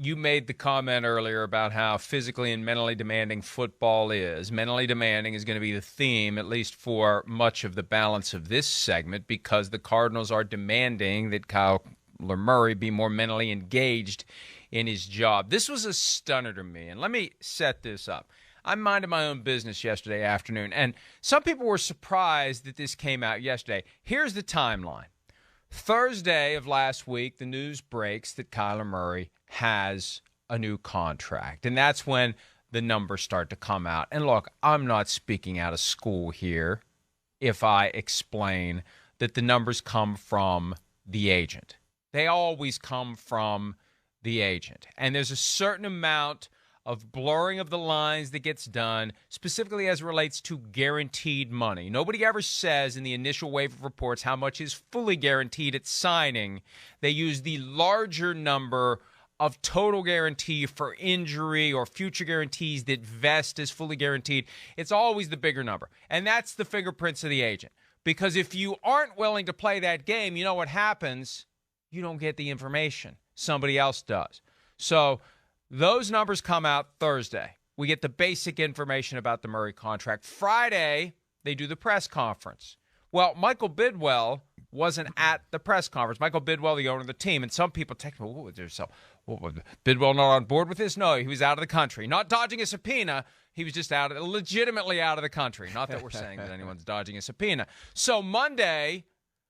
you made the comment earlier about how physically and mentally demanding football is. Mentally demanding is going to be the theme, at least for much of the balance of this segment, because the Cardinals are demanding that Kyler Murray be more mentally engaged in his job. This was a stunner to me, and let me set this up. I minded my own business yesterday afternoon, and some people were surprised that this came out yesterday. Here's the timeline. Thursday of last week, the news breaks that Kyler Murray has a new contract, and that's when the numbers start to come out. And look, I'm not speaking out of school here if I explain that the numbers come from the agent. They always come from the agent. And there's a certain amount of blurring of the lines that gets done, specifically as it relates to guaranteed money. Nobody ever says in the initial wave of reports how much is fully guaranteed at signing. They use the larger number of total guarantee for injury or future guarantees that vest as fully guaranteed. It's always the bigger number. And that's the fingerprints of the agent. Because if you aren't willing to play that game, you know what happens? You don't get the information. Somebody else does. So those numbers come out Thursday. We get the basic information about the Murray contract. Friday, they do the press conference. Well, Michael Bidwell wasn't at the press conference. Michael Bidwell, the owner of the team, and some people text me, Bidwell not on board with this? No, he was out of the country. Not dodging a subpoena. He was just legitimately out of the country. Not that we're saying that anyone's dodging a subpoena. So Monday,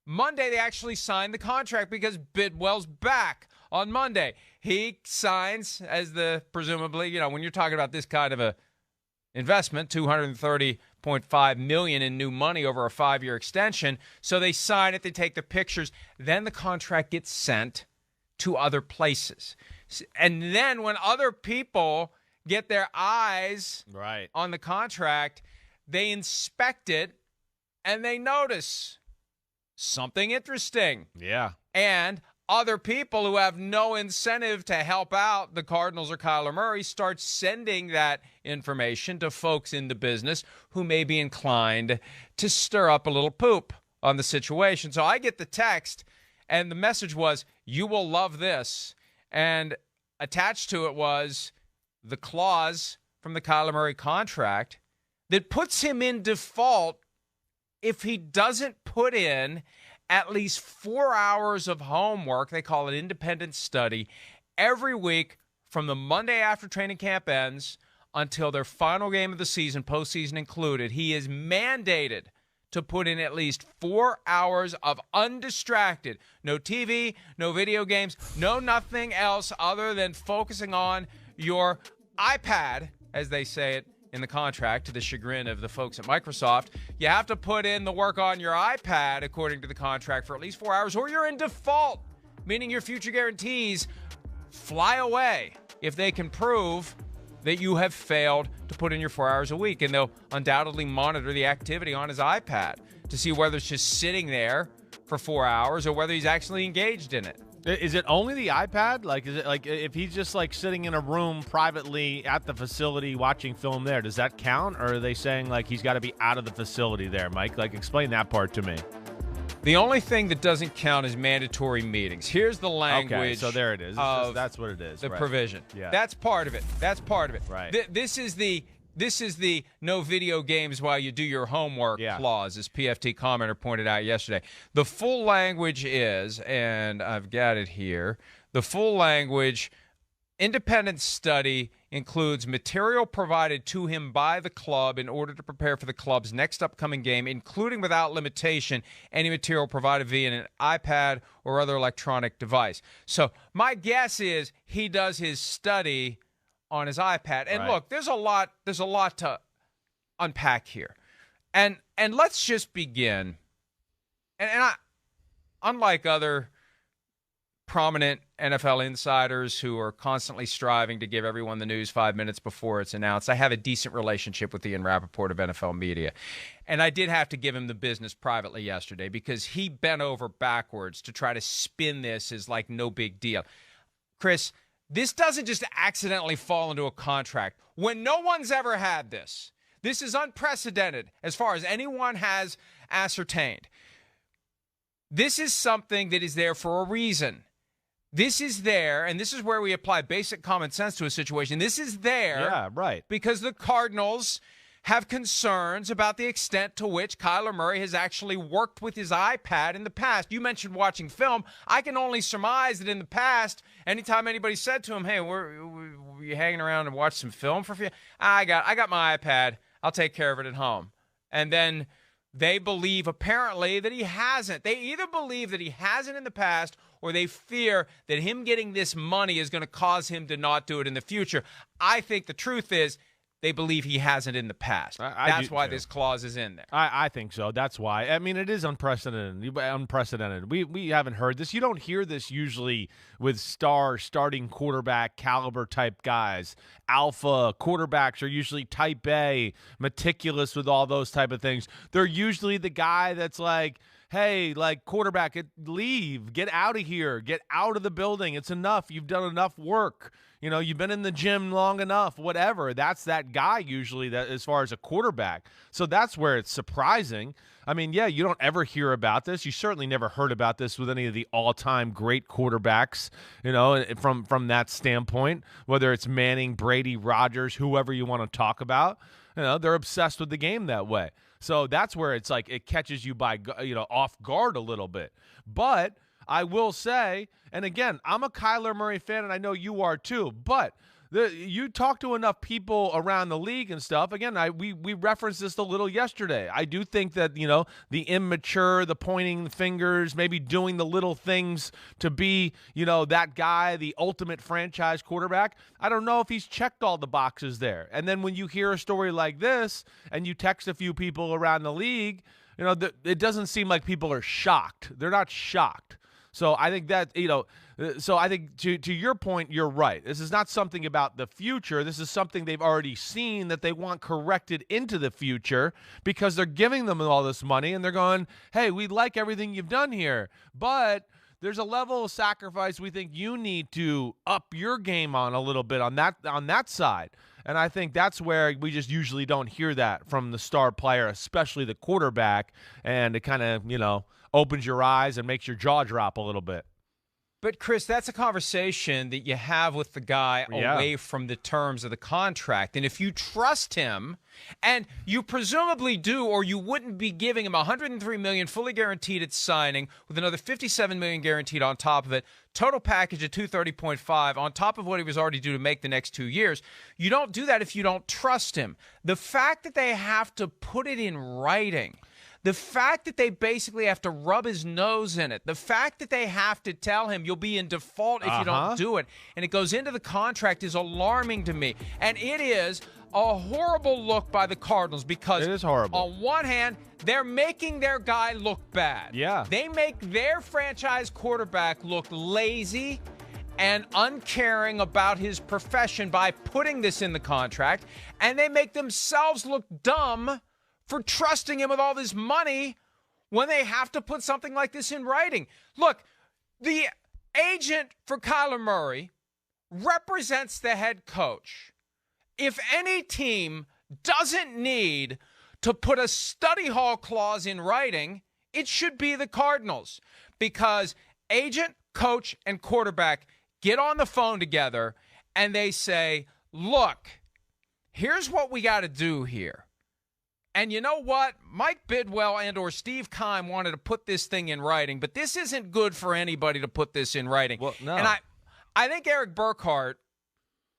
they actually signed the contract because Bidwell's back on Monday. He signs as the, presumably, when you're talking about this kind of a investment, $230.5 million in new money over a 5-year extension. So they sign it, they take the pictures, then the contract gets sent to other places. And then when other people get their eyes on the contract, they inspect it and they notice something interesting. Yeah. And other people who have no incentive to help out the Cardinals or Kyler Murray start sending that information to folks in the business who may be inclined to stir up a little poop on the situation. So I get the text, and the message was, "You will love this." And attached to it was the clause from the Kyler Murray contract that puts him in default if he doesn't put in at least 4 hours of homework, they call it independent study, every week from the Monday after training camp ends until their final game of the season, postseason included. He is mandated to put in at least 4 hours of undistracted, no TV, no video games, no nothing else other than focusing on your iPad, as they say it in the contract, to the chagrin of the folks at Microsoft. You have to put in the work on your iPad, according to the contract, for at least 4 hours, or you're in default, meaning your future guarantees fly away if they can prove that you have failed to put in your 4 hours a week. And they'll undoubtedly monitor the activity on his iPad to see whether it's just sitting there for 4 hours or whether he's actually engaged in it. Is it only the iPad? Like, is it like if he's just like sitting in a room privately at the facility watching film there, does that count? Or are they saying like he's got to be out of the facility there, Mike? Like, explain that part to me. The only thing that doesn't count is mandatory meetings. Here's the language. Okay, so there it is. That's what it is. The right. provision. Yeah. That's part of it. Right. This is the no video games while you do your homework clause, as PFT commenter pointed out yesterday. The full language is, and I've got it here, the full language, independent study includes material provided to him by the club in order to prepare for the club's next upcoming game, including without limitation any material provided via an iPad or other electronic device. So my guess is he does his study on his iPad. And look, there's a lot to unpack here. And let's just begin. And I, unlike other prominent NFL insiders who are constantly striving to give everyone the news 5 minutes before it's announced, I have a decent relationship with Ian Rappaport of NFL Media. And I did have to give him the business privately yesterday because he bent over backwards to try to spin this as like no big deal. Chris, this doesn't just accidentally fall into a contract. When no one's ever had this, this is unprecedented as far as anyone has ascertained. This is something that is there for a reason. This is there, and this is where we apply basic common sense to a situation. This is there, Yeah, right. because the Cardinals have concerns about the extent to which Kyler Murray has actually worked with his iPad in the past. You mentioned watching film. I can only surmise that in the past, anytime anybody said to him, "Hey, were you hanging around and watch some film for a few?" I got my iPad. I'll take care of it at home. And then they believe apparently that he hasn't. They either believe that he hasn't in the past, or they fear that him getting this money is going to cause him to not do it in the future. I think the truth is they believe he hasn't in the past. That's why this clause is in there. I think so. That's why. I mean, it is unprecedented. We haven't heard this. You don't hear this usually with starting quarterback caliber type guys. Alpha quarterbacks are usually type A, meticulous with all those type of things. They're usually the guy that's like, hey, like, quarterback, leave, get out of here, get out of the building. It's enough. You've done enough work. You know, you've been in the gym long enough, whatever. That's that guy usually, that as far as a quarterback. So that's where it's surprising. I mean, yeah, you don't ever hear about this. You certainly never heard about this with any of the all-time great quarterbacks, you know, from that standpoint, whether it's Manning, Brady, Rodgers, whoever you want to talk about. You know, they're obsessed with the game that way. So that's where it's like it catches you by, off guard a little bit. But I will say, and again, I'm a Kyler Murray fan, and I know you are too, but you talk to enough people around the league and stuff. Again, we referenced this a little yesterday. I do think that, the immature, the pointing the fingers, maybe doing the little things to be, that guy, the ultimate franchise quarterback. I don't know if he's checked all the boxes there. And then when you hear a story like this and you text a few people around the league, it doesn't seem like people are shocked. They're not shocked. So I think that, to your point, you're right. This is not something about the future. This is something they've already seen that they want corrected into the future because they're giving them all this money and they're going, hey, we like everything you've done here, but there's a level of sacrifice we think you need to up your game on a little bit on that side. And I think that's where we just usually don't hear that from the star player, especially the quarterback, and it kind of, opens your eyes and makes your jaw drop a little bit. But, Chris, that's a conversation that you have with the guy away from the terms of the contract. And if you trust him, and you presumably do, or you wouldn't be giving him $103 million fully guaranteed at signing with another $57 million guaranteed on top of it, total package at $230.5 on top of what he was already due to make the next 2 years. You don't do that if you don't trust him. The fact that they have to put it in writing, the fact that they basically have to rub his nose in it, the fact that they have to tell him you'll be in default if you don't do it, and it goes into the contract is alarming to me. And it is a horrible look by the Cardinals because it is horrible. On one hand, they're making their guy look bad. Yeah. They make their franchise quarterback look lazy and uncaring about his profession by putting this in the contract, and they make themselves look dumb for trusting him with all this money when they have to put something like this in writing. Look, the agent for Kyler Murray represents the head coach. If any team doesn't need to put a study hall clause in writing, it should be the Cardinals, because agent, coach, and quarterback get on the phone together and they say, look, here's what we got to do here. And you know what? Mike Bidwell and or Steve Keim wanted to put this thing in writing, but this isn't good for anybody to put this in writing. Well, no. And I think Eric Burkhart,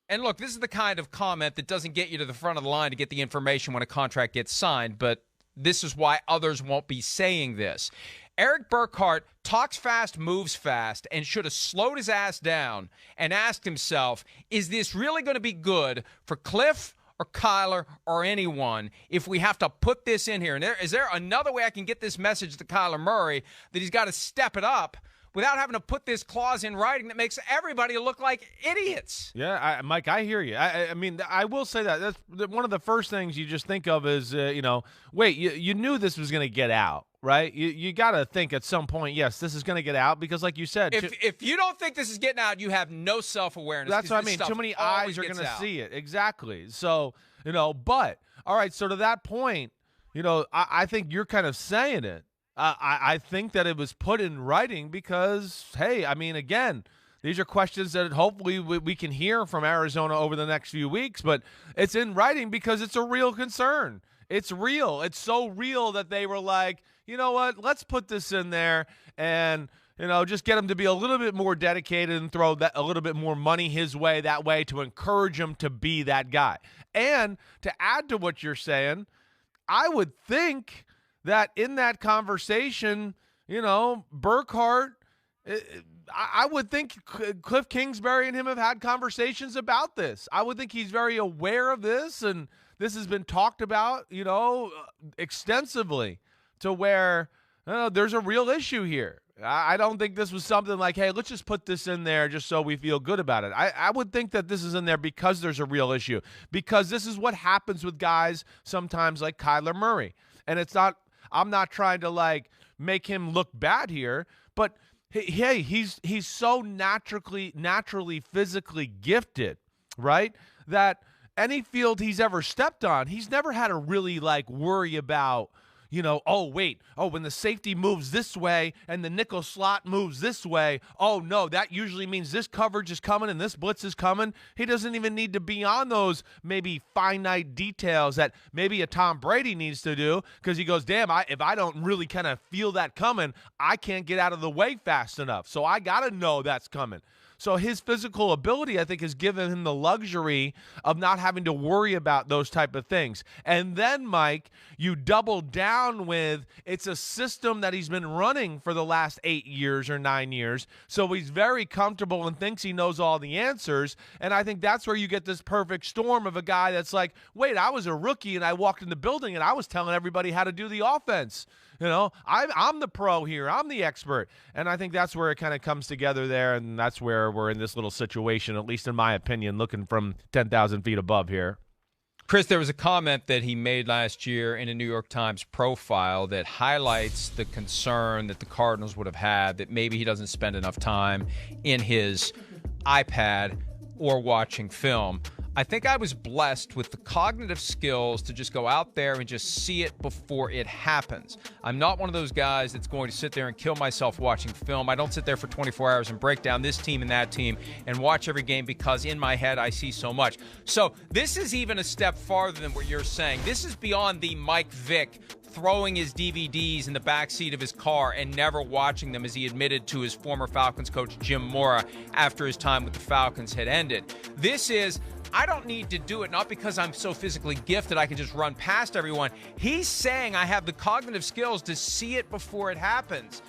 and look, this is the kind of comment that doesn't get you to the front of the line to get the information when a contract gets signed, but this is why others won't be saying this. Eric Burkhart talks fast, moves fast, and should have slowed his ass down and asked himself, is this really going to be good for Cliff or Kyler or anyone if we have to put this in here? And is there another way I can get this message to Kyler Murray that he's got to step it up without having to put this clause in writing that makes everybody look like idiots? Yeah, Mike, I hear you. I mean, I will say that's one of the first things you just think of is, wait, you knew this was going to get out, right? You got to think at some point, yes, this is going to get out because, like you said, if you don't think this is getting out, you have no self-awareness. That's what I mean. Too many eyes are going to see it. Exactly. So, but all right. So to that point, I think you're kind of saying it. I think that it was put in writing because, hey, I mean, again, These are questions that hopefully we can hear from Arizona over the next few weeks, but it's in writing because it's a real concern. It's real. It's so real that they were like, you know what, let's put this in there and, just get him to be a little bit more dedicated and throw a little bit more money his way that way to encourage him to be that guy. And to add to what you're saying, I would think that in that conversation, Burkhardt, I would think Cliff Kingsbury and him have had conversations about this. I would think he's very aware of this, and this has been talked about, extensively to where there's a real issue here. I don't think this was something like, hey, let's just put this in there just so we feel good about it. I would think that this is in there because there's a real issue, because this is what happens with guys sometimes like Kyler Murray. And I'm not trying to make him look bad here, but hey, he's so naturally physically gifted, right? That any field he's ever stepped on, he's never had to really worry about, when the safety moves this way and the nickel slot moves this way, oh no, that usually means this coverage is coming and this blitz is coming. He doesn't even need to be on those maybe finite details that maybe a Tom Brady needs to do, because he goes, damn, if I don't really kind of feel that coming, I can't get out of the way fast enough. So I got to know that's coming. So his physical ability, I think, has given him the luxury of not having to worry about those type of things. And then, Mike, you double down with it's a system that he's been running for the last 8 years or 9 years. So he's very comfortable and thinks he knows all the answers. And I think that's where you get this perfect storm of a guy that's like, wait, I was a rookie and I walked in the building and I was telling everybody how to do the offense. I'm the pro here. I'm the expert. And I think that's where it kind of comes together there, and that's where we're in this little situation, at least in my opinion, looking from 10,000 feet above here. Chris, there was a comment that he made last year in a New York Times profile that highlights the concern that the Cardinals would have had that maybe he doesn't spend enough time in his iPad or watching film. I think I was blessed with the cognitive skills to just go out there and just see it before it happens. I'm not one of those guys that's going to sit there and kill myself watching film. I don't sit there for 24 hours and break down this team and that team and watch every game because in my head I see so much. So this is even a step farther than what you're saying. This is beyond the Mike Vick throwing his DVDs in the backseat of his car and never watching them, as he admitted to his former Falcons coach Jim Mora after his time with the Falcons had ended. This is, I don't need to do it, not because I'm so physically gifted I can just run past everyone. He's saying I have the cognitive skills to see it before it happens.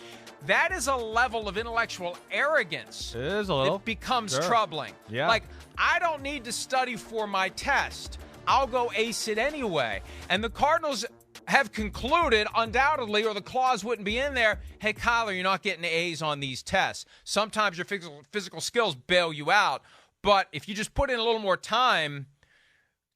That is a level of intellectual arrogance. It is a little. It becomes troubling. Yeah. I don't need to study for my test. I'll go ace it anyway. And the Cardinals have concluded, undoubtedly, or the clause wouldn't be in there, hey, Kyler, you're not getting A's on these tests. Sometimes your physical skills bail you out. But if you just put in a little more time,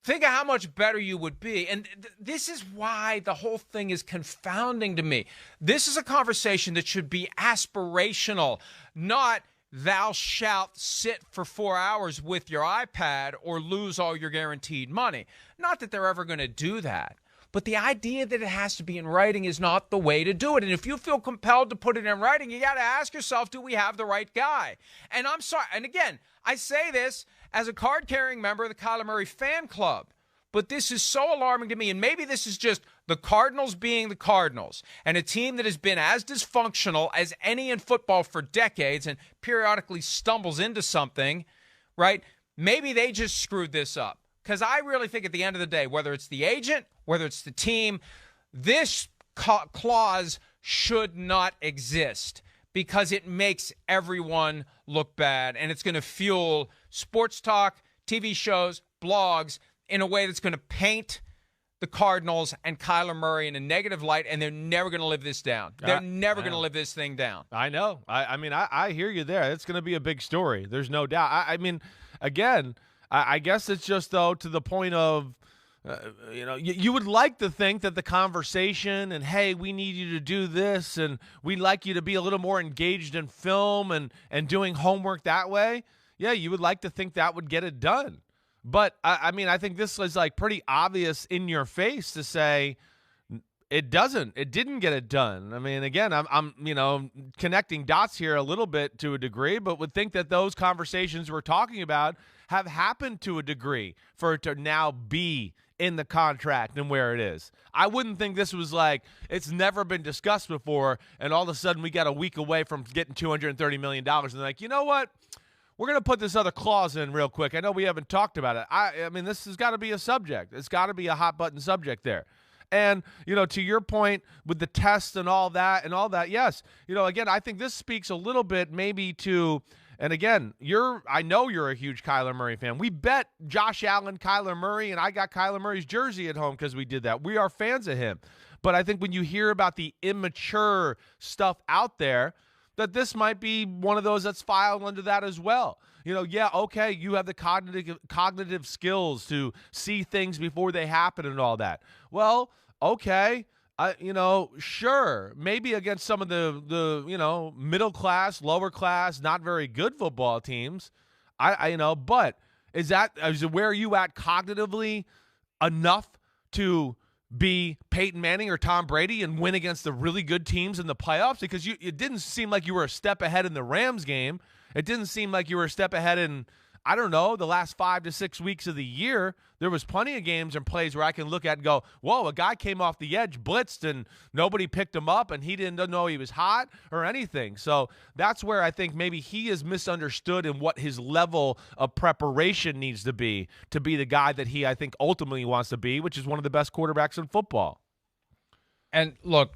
think of how much better you would be. And this is why the whole thing is confounding to me. This is a conversation that should be aspirational, not thou shalt sit for 4 hours with your iPad or lose all your guaranteed money. Not that they're ever going to do that. But the idea that it has to be in writing is not the way to do it. And if you feel compelled to put it in writing, you got to ask yourself, do we have the right guy? And I'm sorry. And again, I say this as a card-carrying member of the Kyler Murray fan club. But this is so alarming to me. And maybe this is just the Cardinals being the Cardinals, and a team that has been as dysfunctional as any in football for decades and periodically stumbles into something, right? Maybe they just screwed this up. Because I really think at the end of the day, whether it's the agent, whether it's the team, this clause should not exist because it makes everyone look bad. And it's going to fuel sports talk, TV shows, blogs in a way that's going to paint the Cardinals and Kyler Murray in a negative light, and they're never going to live this down. They're never going to live this thing down. I know. I mean, I hear you there. It's going to be a big story. There's no doubt. I mean, again, I guess it's just, though, to the point of, you would like to think that the conversation and, hey, we need you to do this and we'd like you to be a little more engaged in film and doing homework that way. Yeah, you would like to think that would get it done. But, I mean, I think this is, pretty obvious in your face to say It doesn't. It didn't get it done. I mean, again, I'm connecting dots here a little bit to a degree, but would think that those conversations we're talking about have happened to a degree for it to now be in the contract and where it is. I wouldn't think this was like it's never been discussed before, and all of a sudden we got a week away from getting $230 million, and they're like, you know what? We're going to put this other clause in real quick. I know we haven't talked about it. I mean, this has got to be a subject. It's got to be a hot-button subject there. And, to your point with the test and all that, yes. Again, I think this speaks a little bit maybe to, and again, I know you're a huge Kyler Murray fan. We bet Josh Allen, Kyler Murray, and I got Kyler Murray's jersey at home because we did that. We are fans of him. But I think when you hear about the immature stuff out there, that this might be one of those that's filed under that as well. Okay, you have the cognitive skills to see things before they happen and all that. Well, okay, sure, maybe against some of the middle class, lower class, not very good football teams, but is where are you at cognitively enough to be Peyton Manning or Tom Brady and win against the really good teams in the playoffs? Because it didn't seem like you were a step ahead in the Rams game. It didn't seem like you were a step ahead in, I don't know, the last 5 to 6 weeks of the year. There was plenty of games and plays where I can look at and go, whoa, a guy came off the edge, blitzed, and nobody picked him up, and he didn't know he was hot or anything. So that's where I think maybe he is misunderstood in what his level of preparation needs to be the guy that he, I think, ultimately wants to be, which is one of the best quarterbacks in football. And look,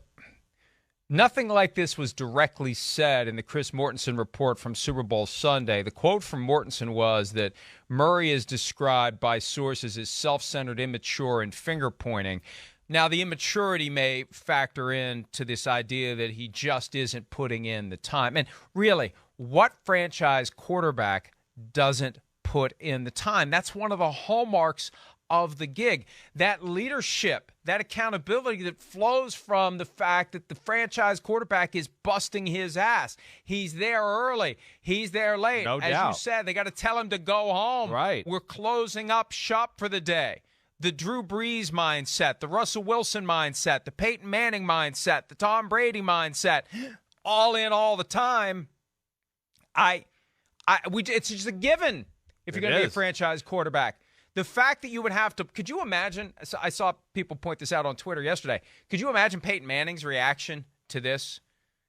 nothing like this was directly said in the Chris Mortensen report from Super Bowl Sunday. The quote from Mortensen was that Murray is described by sources as self-centered, immature, and finger-pointing. Now, the immaturity may factor into this idea that he just isn't putting in the time. And really, what franchise quarterback doesn't put in the time? That's one of the hallmarks of the gig. That leadership, that accountability that flows from the fact that the franchise quarterback is busting his ass. He's there early. He's there late. No doubt. As you said, they got to tell him to go home. Right. We're closing up shop for the day. The Drew Brees mindset, the Russell Wilson mindset, the Peyton Manning mindset, the Tom Brady mindset, all in all the time. It's just a given if you're going to be a franchise quarterback. The fact that you would have to, could you imagine, I saw people point this out on Twitter yesterday, could you imagine Peyton Manning's reaction to this?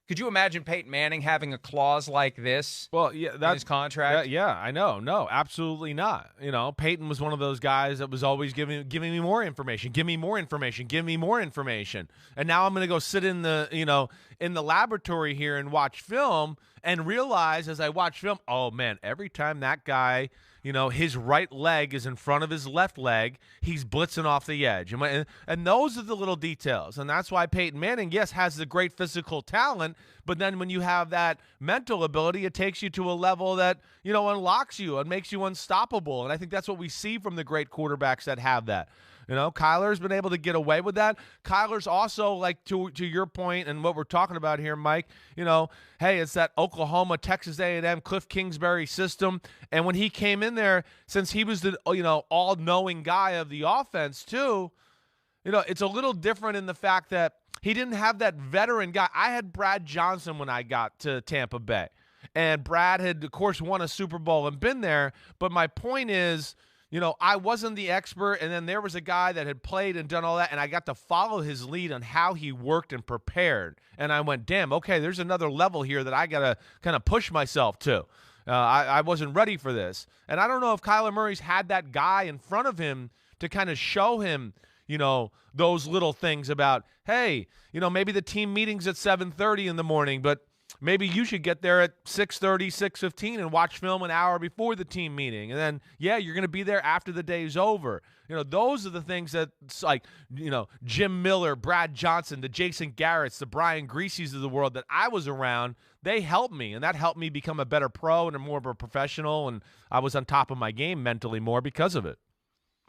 Could you imagine Peyton Manning having a clause like this in his contract? Yeah, I know. No, absolutely not. Peyton was one of those guys that was always giving me more information, give me more information, give me more information. And now I'm going to go sit in the laboratory here and watch film and realize as I watch film, oh man, every time that guy, his right leg is in front of his left leg, he's blitzing off the edge. And those are the little details. And that's why Peyton Manning, yes, has the great physical talent, but then when you have that mental ability, it takes you to a level that, unlocks you and makes you unstoppable. And I think that's what we see from the great quarterbacks that have that. Kyler's been able to get away with that. Kyler's also, like, to your point and what we're talking about here, Mike, hey, it's that Oklahoma, Texas A&M, Cliff Kingsbury system. And when he came in there, since he was the, all-knowing guy of the offense too, it's a little different in the fact that he didn't have that veteran guy. I had Brad Johnson when I got to Tampa Bay. And Brad had, of course, won a Super Bowl and been there. But my point is, I wasn't the expert, and then there was a guy that had played and done all that, and I got to follow his lead on how he worked and prepared. And I went, damn, okay, there's another level here that I got to kind of push myself to. I wasn't ready for this. And I don't know if Kyler Murray's had that guy in front of him to kind of show him, those little things about, hey, maybe the team meeting's at 7:30 in the morning, but maybe you should get there at 6:30, 6:15 and watch film an hour before the team meeting. And then, you're going to be there after the day's over. Those are the things that, like, Jim Miller, Brad Johnson, the Jason Garretts, the Brian Griesies of the world that I was around, they helped me. And that helped me become a better pro and more of a professional. And I was on top of my game mentally more because of it.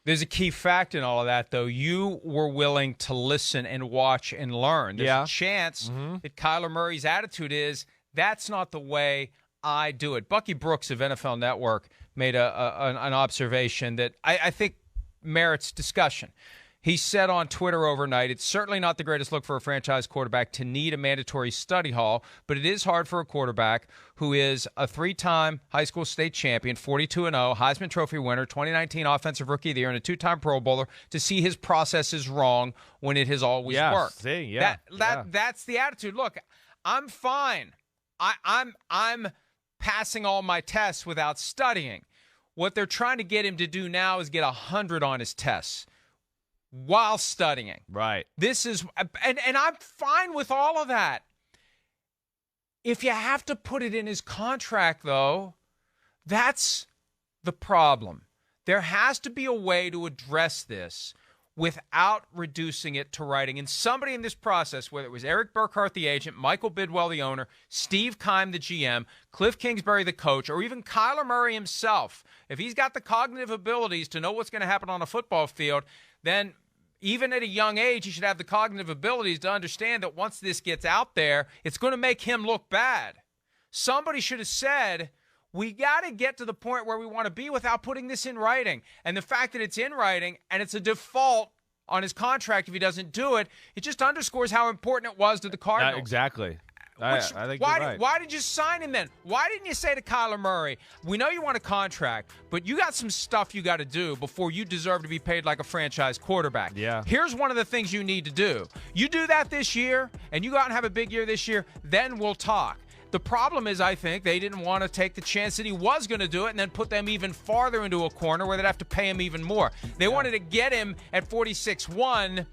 There's a key fact in all of that, though. You were willing to listen and watch and learn. There's a chance that Kyler Murray's attitude is, that's not the way I do it. Bucky Brooks of NFL Network made an observation that I think merits discussion. He said on Twitter overnight, it's certainly not the greatest look for a franchise quarterback to need a mandatory study hall, but it is hard for a quarterback who is a 3-time high school state champion, 42-0, Heisman Trophy winner, 2019 Offensive Rookie of the Year, and a 2-time Pro Bowler to see his process is wrong when it has always worked. That's the attitude. Look, I'm fine. I'm passing all my tests without studying. What they're trying to get him to do now is get 100 on his tests while studying. Right. This is, and I'm fine with all of that. If you have to put it in his contract, though, that's the problem. There has to be a way to address this without reducing it to writing. And somebody in this process, whether it was Eric Burkhart, the agent, Michael Bidwell, the owner, Steve Keim, the GM, Cliff Kingsbury, the coach, or even Kyler Murray himself, if he's got the cognitive abilities to know what's going to happen on a football field, then even at a young age, he should have the cognitive abilities to understand that once this gets out there, it's going to make him look bad. Somebody should have said, we got to get to the point where we want to be without putting this in writing. And the fact that it's in writing and it's a default on his contract if he doesn't do it, it just underscores how important it was to the Cardinals. Exactly. I think you're right. Why did you sign him then? Why didn't you say to Kyler Murray, we know you want a contract, but you got some stuff you got to do before you deserve to be paid like a franchise quarterback. Yeah. Here's one of the things you need to do. You do that this year, and you go out and have a big year this year, then we'll talk. The problem is, I think, they didn't want to take the chance that he was going to do it and then put them even farther into a corner where they'd have to pay him even more. They wanted to get him at 46-1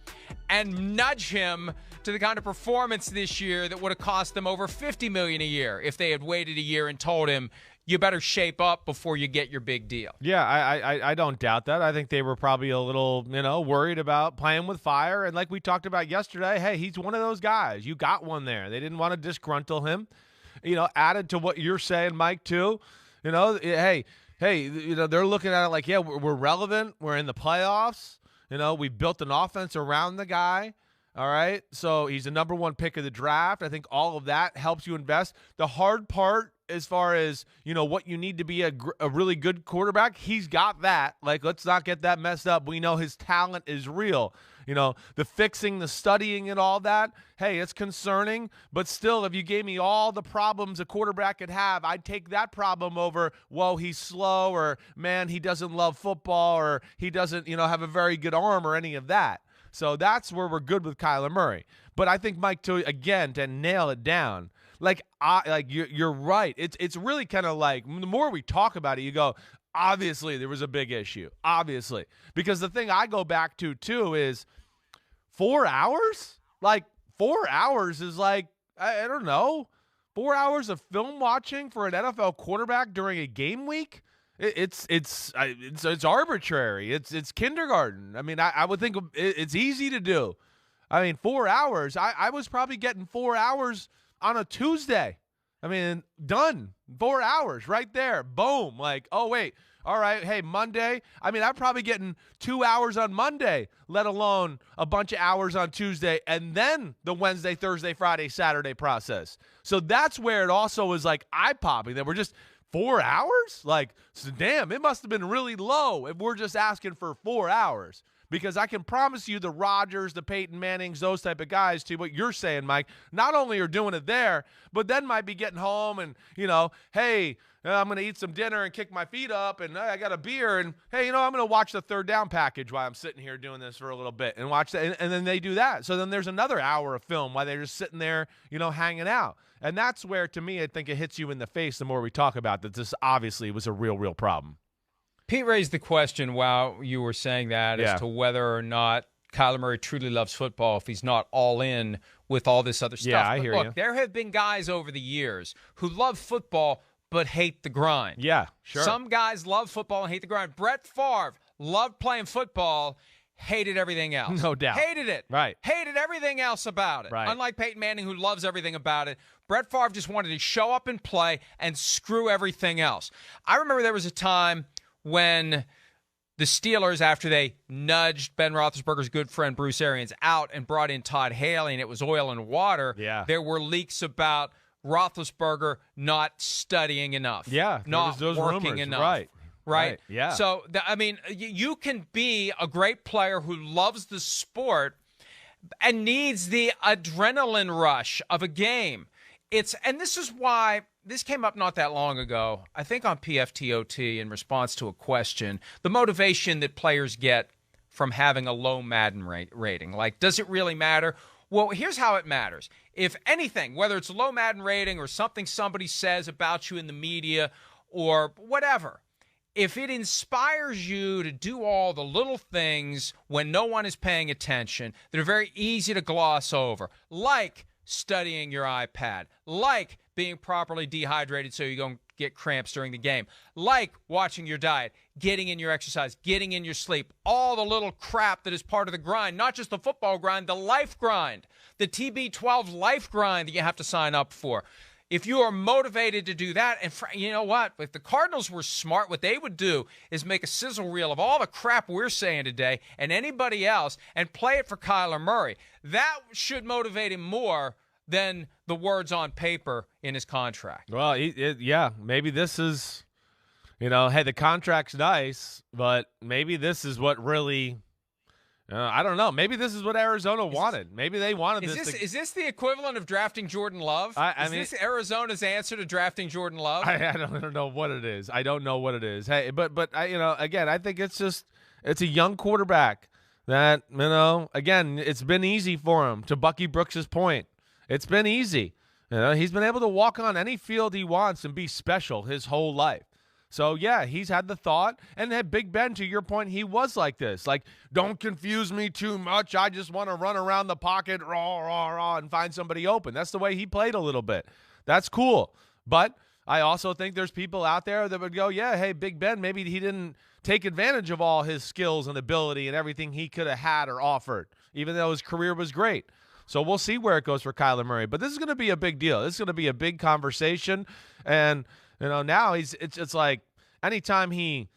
and nudge him to the kind of performance this year that would have cost them over $50 million a year if they had waited a year and told him, you better shape up before you get your big deal. Yeah, I don't doubt that. I think they were probably a little, worried about playing with fire. And like we talked about yesterday, hey, he's one of those guys. You got one there. They didn't want to disgruntle him. Added to what you're saying, Mike, too. Hey, they're looking at it like, yeah, we're relevant. We're in the playoffs. We built an offense around the guy. All right, so he's the number 1 pick of the draft. I think all of that helps you invest. The hard part, as far as what you need to be a really good quarterback, he's got that. Like, let's not get that messed up. We know his talent is real. The fixing, the studying, and all that. Hey, it's concerning, but still, if you gave me all the problems a quarterback could have, I'd take that problem over. Whoa, he's slow, or man, he doesn't love football, or he doesn't, have a very good arm, or any of that. So that's where we're good with Kyler Murray. But I think, Mike, to nail it down, you're right. It's really kind of like, the more we talk about it, you go, obviously there was a big issue. Obviously. Because the thing I go back to, too, is 4 hours? 4 hours is I don't know, 4 hours of film watching for an NFL quarterback during a game week? It's arbitrary. It's kindergarten. I mean, I would think it's easy to do. I mean, 4 hours. I was probably getting 4 hours on a Tuesday. I mean, done. 4 hours right there. Boom. Oh, wait. All right. Hey, Monday. I mean, I'm probably getting 2 hours on Monday, let alone a bunch of hours on Tuesday, and then the Wednesday, Thursday, Friday, Saturday process. So that's where it also is eye-popping that we're just 4 hours? So damn, it must have been really low if we're just asking for 4 hours. Because I can promise you the Rodgers, the Peyton Mannings, those type of guys, to what you're saying, Mike, not only are doing it there, but then might be getting home and, hey, I'm going to eat some dinner and kick my feet up, and I got a beer, and, hey, I'm going to watch the Third Down package while I'm sitting here doing this for a little bit and watch that. And then they do that. So then there's another hour of film while they're just sitting there, hanging out. And that's where, to me, I think it hits you in the face the more we talk about that this obviously was a real problem. Pete raised the question while you were saying that as to whether or not Kyler Murray truly loves football if he's not all in with all this other stuff. Yeah, I hear you. There have been guys over the years who love football but hate the grind. Yeah, sure. Some guys love football and hate the grind. Brett Favre loved playing football, hated everything else. No doubt. Hated it. Right. Hated everything else about it. Right. Unlike Peyton Manning, who loves everything about it, Brett Favre just wanted to show up and play and screw everything else. I remember there was a time when the Steelers, after they nudged Ben Roethlisberger's good friend Bruce Arians out and brought in Todd Haley, and it was oil and water, there were leaks about Roethlisberger not studying enough. Yeah, not those working rumors. enough. Right. right? Yeah. So, I mean, you can be a great player who loves the sport and needs the adrenaline rush of a game. And this is why this came up not that long ago, I think on PFTOT in response to a question, the motivation that players get from having a low Madden rating. Like, does it really matter? Well, here's how it matters. If anything, whether it's a low Madden rating or something somebody says about you in the media or whatever, if it inspires you to do all the little things when no one is paying attention that are very easy to gloss over, like studying your iPad, like being properly dehydrated so you don't get cramps during the game, like watching your diet, getting in your exercise, getting in your sleep, all the little crap that is part of the grind, not just the football grind, the life grind, the TB12 life grind that you have to sign up for. If you are motivated to do that, and you know what? If the Cardinals were smart, what they would do is make a sizzle reel of all the crap we're saying today and anybody else and play it for Kyler Murray. That should motivate him more than the words on paper in his contract. Well, yeah, maybe this is, hey, the contract's nice, but maybe this is what really I don't know. Maybe this is what Arizona wanted. Maybe they wanted this. Is this the equivalent of drafting Jordan Love? Is this Arizona's answer to drafting Jordan Love? I don't know what it is. I don't know what it is. Hey, but again, I think it's a young quarterback that, again, it's been easy for him. To Bucky Brooks's point, it's been easy. He's been able to walk on any field he wants and be special his whole life. So, yeah, he's had the thought. And then Big Ben, to your point, he was like this. Like, don't confuse me too much. I just want to run around the pocket, and find somebody open. That's the way he played a little bit. That's cool. But I also think there's people out there that would go, yeah, hey, Big Ben, maybe he didn't take advantage of all his skills and ability and everything he could have had or offered, even though his career was great. So we'll see where it goes for Kyler Murray. But this is going to be a big deal. This is going to be a big conversation. And now it's like anytime he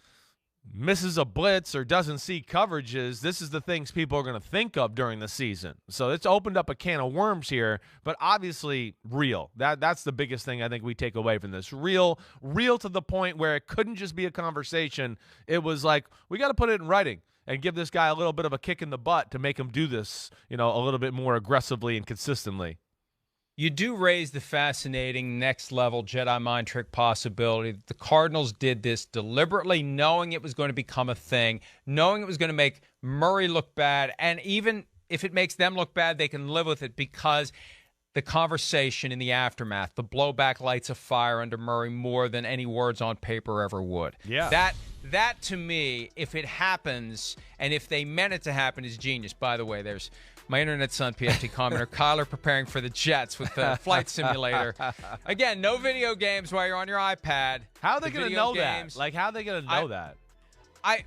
misses a blitz or doesn't see coverages, this is the things people are going to think of during the season. So it's opened up a can of worms here, but obviously real. That's the biggest thing I think we take away from this. Real to the point where it couldn't just be a conversation. It was like, we got to put it in writing and give this guy a little bit of a kick in the butt to make him do this, a little bit more aggressively and consistently. You do raise the fascinating next-level Jedi mind trick possibility. The Cardinals did this deliberately, knowing it was going to become a thing, knowing it was going to make Murray look bad, and even if it makes them look bad, they can live with it because the conversation in the aftermath, the blowback lights a fire under Murray more than any words on paper ever would. Yeah. That to me, if it happens, and if they meant it to happen, is genius. By the way, there's my internet son, PFT commenter, Kyler preparing for the Jets with the flight simulator. Again, no video games while you're on your iPad. How are they going to know that? Like, how are they going to know that? I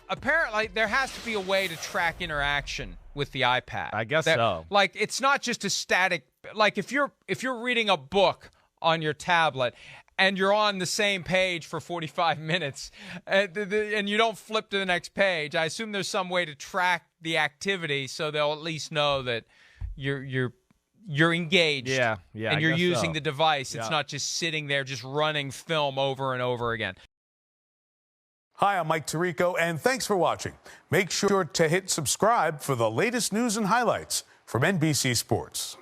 apparently there has to be a way to track interaction with the iPad. I guess so. Like, it's not just a static. Like, if you're reading a book on your tablet and you're on the same page for 45 minutes and you don't flip to the next page, I assume there's some way to track the activity so they'll at least know that you're engaged. Yeah, and you're using the device. It's not just sitting there just running film over and over again. Hi, I'm Mike Tirico, and thanks for watching. Make sure to hit subscribe for the latest news and highlights from NBC Sports.